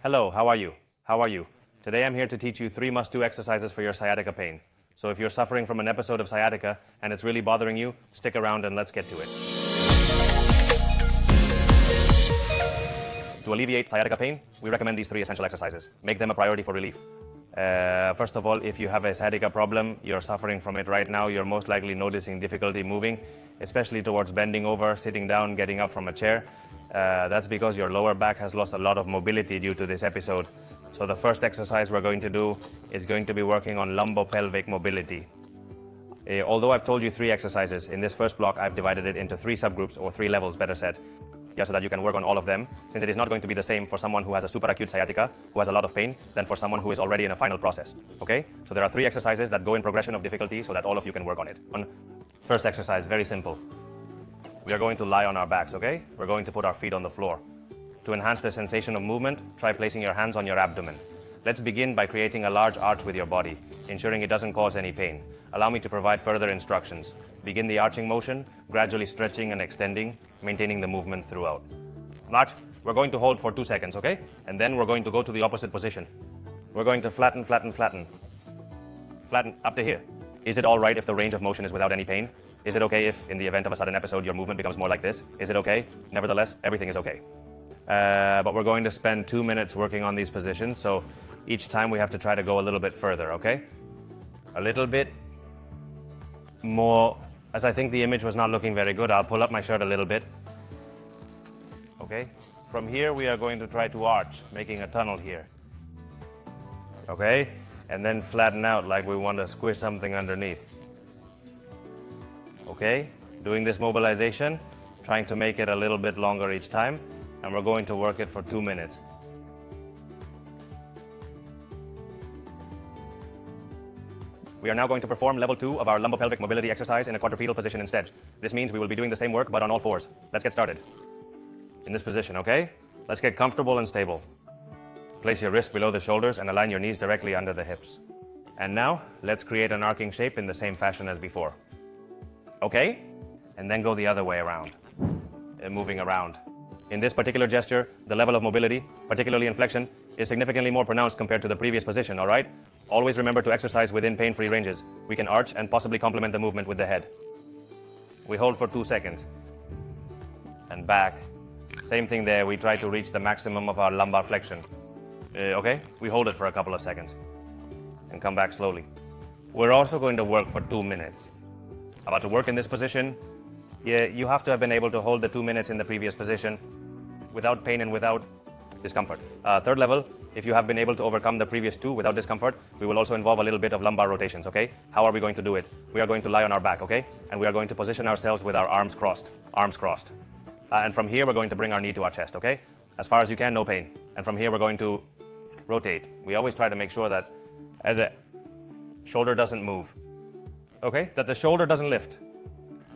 Hello, how are you? How are you? Today I'm here to teach you 3 must-do exercises for your sciatica pain. So if you're suffering from an episode of sciatica and it's really bothering you, stick around and let's get to it. To alleviate sciatica pain, we recommend these 3 essential exercises. Make them a priority for relief. First of all, if you have a sciatica problem, you're suffering from it right now, you're most likely noticing difficulty moving, especially towards bending over, sitting down, getting up from a chair. That's because your lower back has lost a lot of mobility due to this episode. So the first exercise we're going to do is going to be working on lumbopelvic mobility. Although I've told you 3 exercises, in this first block I've divided it into 3 subgroups, or 3 levels better said, so that you can work on all of them, since it is not going to be the same for someone who has a super acute sciatica, who has a lot of pain, than for someone who is already in a final process. Okay? So there are 3 exercises that go in progression of difficulty so that all of you can work on it. First exercise, very simple. We are going to lie on our backs, okay? We're going to put our feet on the floor. To enhance the sensation of movement, try placing your hands on your abdomen. Let's begin by creating a large arch with your body, ensuring it doesn't cause any pain. Allow me to provide further instructions. Begin the arching motion, gradually stretching and extending, maintaining the movement throughout. March, we're going to hold for 2 seconds, okay? And then we're going to go to the opposite position. We're going to flatten, flatten, flatten. Flatten up to here. Is it all right if the range of motion is without any pain? Is it okay if, in the event of a sudden episode, your movement becomes more like this? Is it okay? Nevertheless, everything is okay. But we're going to spend 2 minutes working on these positions, so each time we have to try to go a little bit further, okay? A little bit more. As I think the image was not looking very good, I'll pull up my shirt a little bit. Okay? From here, we are going to try to arch, making a tunnel here. Okay? And then flatten out like we want to squish something underneath. Okay? Doing this mobilization, trying to make it a little bit longer each time, and we're going to work it for 2 minutes. We are now going to perform level 2 of our lumbopelvic mobility exercise in a quadrupedal position instead. This means we will be doing the same work but on all 4s. Let's get started. In this position, okay? Let's get comfortable and stable. Place your wrist below the shoulders and align your knees directly under the hips. And now, let's create an arcing shape in the same fashion as before. Okay? And then go the other way around. Moving around. In this particular gesture, the level of mobility, particularly in flexion, is significantly more pronounced compared to the previous position, alright? Always remember to exercise within pain-free ranges. We can arch and possibly complement the movement with the head. We hold for 2 seconds. And back. Same thing there, we try to reach the maximum of our lumbar flexion. Okay? We hold it for a couple of seconds. And come back slowly. We're also going to work for 2 minutes. About to work in this position, you have to have been able to hold the 2 minutes in the previous position without pain and without discomfort. Third level, if you have been able to overcome the previous 2 without discomfort, we will also involve a little bit of lumbar rotations, okay? How are we going to do it? We are going to lie on our back, okay? And we are going to position ourselves with our arms crossed. Arms crossed. And from here, we're going to bring our knee to our chest, okay? As far as you can, no pain. And from here, we're going to rotate. We always try to make sure that the shoulder doesn't move. Okay? That the shoulder doesn't lift.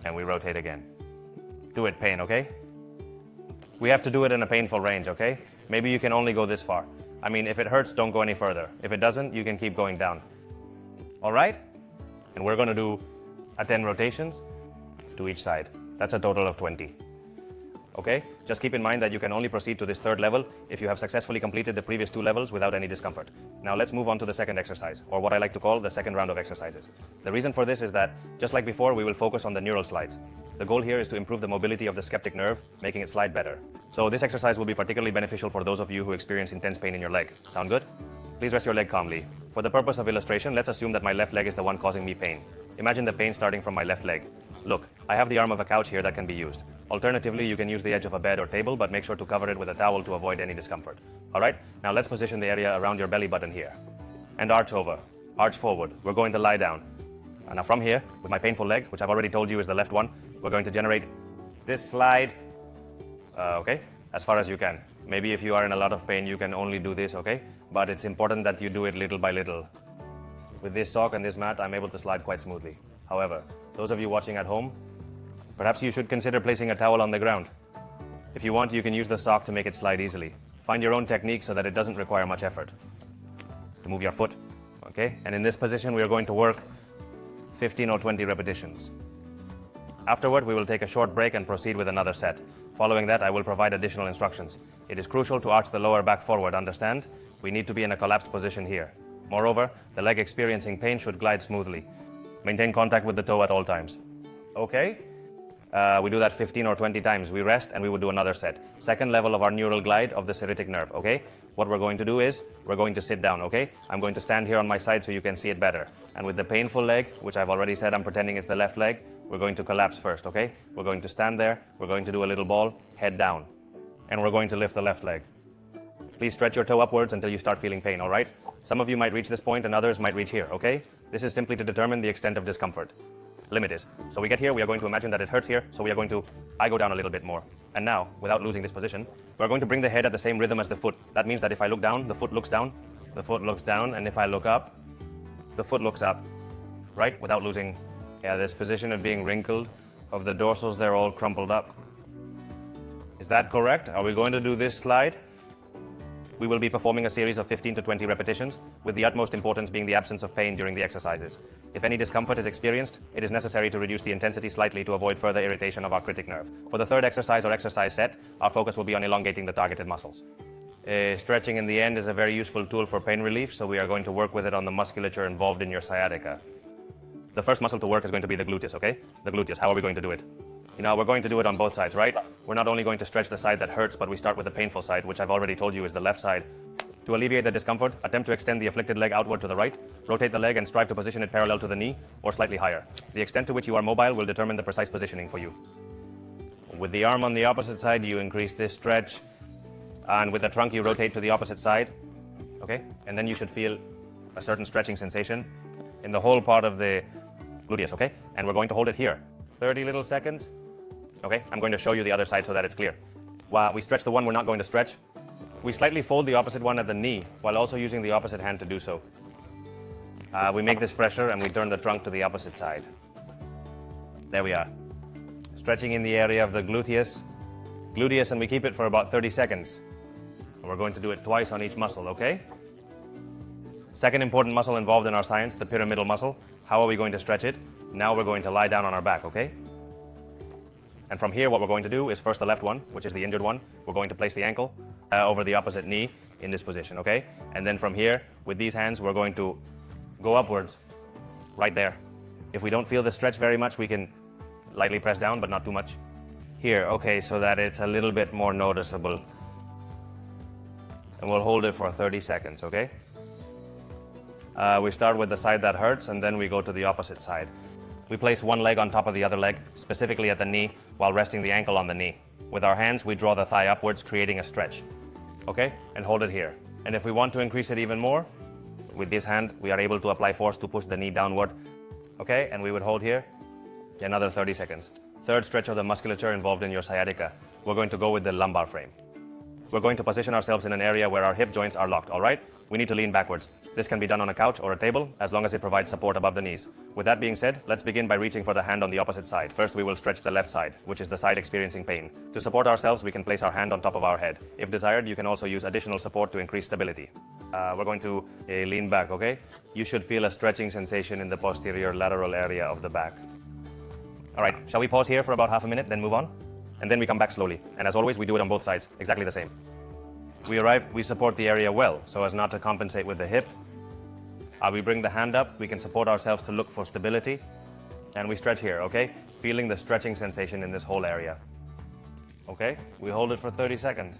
And we rotate again. Do it, pain, okay? We have to do it in a painful range, okay? Maybe you can only go this far. I mean, if it hurts, don't go any further. If it doesn't, you can keep going down. All right? And we're going to do 10 rotations to each side. That's a total of 20. Okay? Just keep in mind that you can only proceed to this 3rd level if you have successfully completed the previous 2 levels without any discomfort. Now let's move on to the 2nd exercise, or what I like to call the 2nd round of exercises. The reason for this is that, just like before, we will focus on the neural slides. The goal here is to improve the mobility of the sceptic nerve, making it slide better. So this exercise will be particularly beneficial for those of you who experience intense pain in your leg. Sound good? Please rest your leg calmly. For the purpose of illustration, let's assume that my left leg is the one causing me pain. Imagine the pain starting from my left leg. Look, I have the arm of a couch here that can be used. Alternatively, you can use the edge of a bed or table, but make sure to cover it with a towel to avoid any discomfort. Alright, now let's position the area around your belly button here. And arch over. Arch forward. We're going to lie down. And now from here, with my painful leg, which I've already told you is the left one, we're going to generate this slide, okay, as far as you can. Maybe if you are in a lot of pain, you can only do this, okay? But it's important that you do it little by little. With this sock and this mat, I'm able to slide quite smoothly. However, those of you watching at home, perhaps you should consider placing a towel on the ground. If you want, you can use the sock to make it slide easily. Find your own technique so that it doesn't require much effort. To move your foot, okay? And in this position, we are going to work 15 or 20 repetitions. Afterward, we will take a short break and proceed with another set. Following that, I will provide additional instructions. It is crucial to arch the lower back forward, understand? We need to be in a collapsed position here. Moreover, the leg experiencing pain should glide smoothly. Maintain contact with the toe at all times. Okay? We do that 15 or 20 times. We rest and we will do another set. Second level of our neural glide of the serratic nerve, okay? What we're going to do is, we're going to sit down, okay? I'm going to stand here on my side so you can see it better. And with the painful leg, which I've already said I'm pretending is the left leg, we're going to collapse first, okay? We're going to stand there, we're going to do a little ball, head down. And we're going to lift the left leg. Please stretch your toe upwards until you start feeling pain, all right? Some of you might reach this point and others might reach here, okay? This is simply to determine the extent of discomfort. Limit is. So we get here, we are going to imagine that it hurts here, so I go down a little bit more. And now, without losing this position, we're going to bring the head at the same rhythm as the foot. That means that if I look down, the foot looks down, and if I look up, the foot looks up, right? Without losing, this position of being wrinkled, of the dorsals, they're all crumpled up. Is that correct? Are we going to do this slide? We will be performing a series of 15 to 20 repetitions, with the utmost importance being the absence of pain during the exercises. If any discomfort is experienced, it is necessary to reduce the intensity slightly to avoid further irritation of our critic nerve. For the third exercise or exercise set, our focus will be on elongating the targeted muscles. Stretching in the end is a very useful tool for pain relief, so we are going to work with it on the musculature involved in your sciatica. The first muscle to work is going to be the gluteus, okay? The gluteus, how are we going to do it? We're going to do it on both sides, right? We're not only going to stretch the side that hurts, but we start with the painful side, which I've already told you is the left side. To alleviate the discomfort, attempt to extend the afflicted leg outward to the right, rotate the leg and strive to position it parallel to the knee, or slightly higher. The extent to which you are mobile will determine the precise positioning for you. With the arm on the opposite side, you increase this stretch, and with the trunk, you rotate to the opposite side, okay? And then you should feel a certain stretching sensation in the whole part of the gluteus, okay? And we're going to hold it here. 30 little seconds. Okay, I'm going to show you the other side so that it's clear. While we stretch the one we're not going to stretch, we slightly fold the opposite one at the knee while also using the opposite hand to do so. We make this pressure and we turn the trunk to the opposite side. There we are. Stretching in the area of the gluteus, and we keep it for about 30 seconds. And we're going to do it twice on each muscle, okay? Second important muscle involved in our science, the pyramidal muscle. How are we going to stretch it? Now we're going to lie down on our back, okay? And from here, what we're going to do is first the left one, which is the injured one. We're going to place the ankle over the opposite knee in this position, okay? And then from here, with these hands, we're going to go upwards, right there. If we don't feel the stretch very much, we can lightly press down, but not too much. Here, okay, so that it's a little bit more noticeable. And we'll hold it for 30 seconds, okay? We start with the side that hurts, and then we go to the opposite side. We place one leg on top of the other leg, specifically at the knee, while resting the ankle on the knee. With our hands, we draw the thigh upwards, creating a stretch. Okay? And hold it here. And if we want to increase it even more, with this hand, we are able to apply force to push the knee downward. Okay? And we would hold here another 30 seconds. Third stretch of the musculature involved in your sciatica. We're going to go with the lumbar frame. We're going to position ourselves in an area where our hip joints are locked, all right? We need to lean backwards. This can be done on a couch or a table, as long as it provides support above the knees. With that being said, let's begin by reaching for the hand on the opposite side. First, we will stretch the left side, which is the side experiencing pain. To support ourselves, we can place our hand on top of our head. If desired, you can also use additional support to increase stability. We're going to lean back, okay? You should feel a stretching sensation in the posterior lateral area of the back. All right, shall we pause here for about half a minute, then move on? And then we come back slowly. And as always, we do it on both sides, exactly the same. We support the area well, so as not to compensate with the hip. We bring the hand up, we can support ourselves to look for stability. And we stretch here, okay? Feeling the stretching sensation in this whole area. Okay? We hold it for 30 seconds.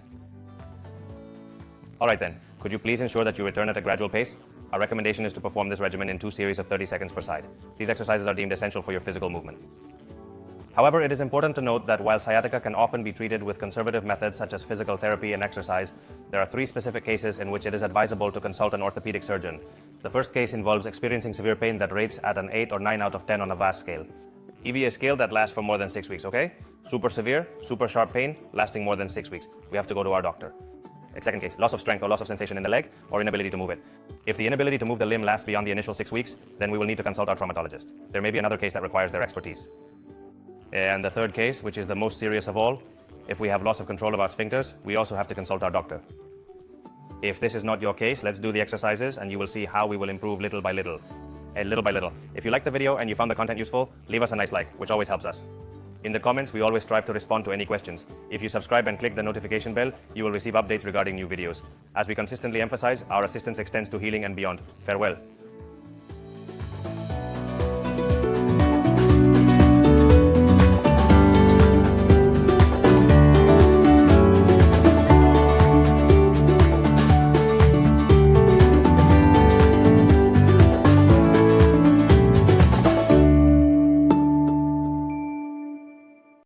All right then, could you please ensure that you return at a gradual pace? Our recommendation is to perform this regimen in 2 series of 30 seconds per side. These exercises are deemed essential for your physical movement. However, it is important to note that while sciatica can often be treated with conservative methods such as physical therapy and exercise, there are 3 specific cases in which it is advisable to consult an orthopedic surgeon. The first case involves experiencing severe pain that rates at an 8 or 9 out of 10 on a VAS scale. EV is a scale that lasts for more than 6 weeks, okay? Super severe, super sharp pain, lasting more than 6 weeks. We have to go to our doctor. Second case, loss of strength or loss of sensation in the leg or inability to move it. If the inability to move the limb lasts beyond the initial 6 weeks, then we will need to consult our traumatologist. There may be another case that requires their expertise. And the third case, which is the most serious of all, if we have loss of control of our sphincters, we also have to consult our doctor. If this is not your case, let's do the exercises and you will see how we will improve little by little. If you liked the video and you found the content useful, leave us a nice like, which always helps us. In the comments, we always strive to respond to any questions. If you subscribe and click the notification bell, you will receive updates regarding new videos. As we consistently emphasize, our assistance extends to healing and beyond. Farewell.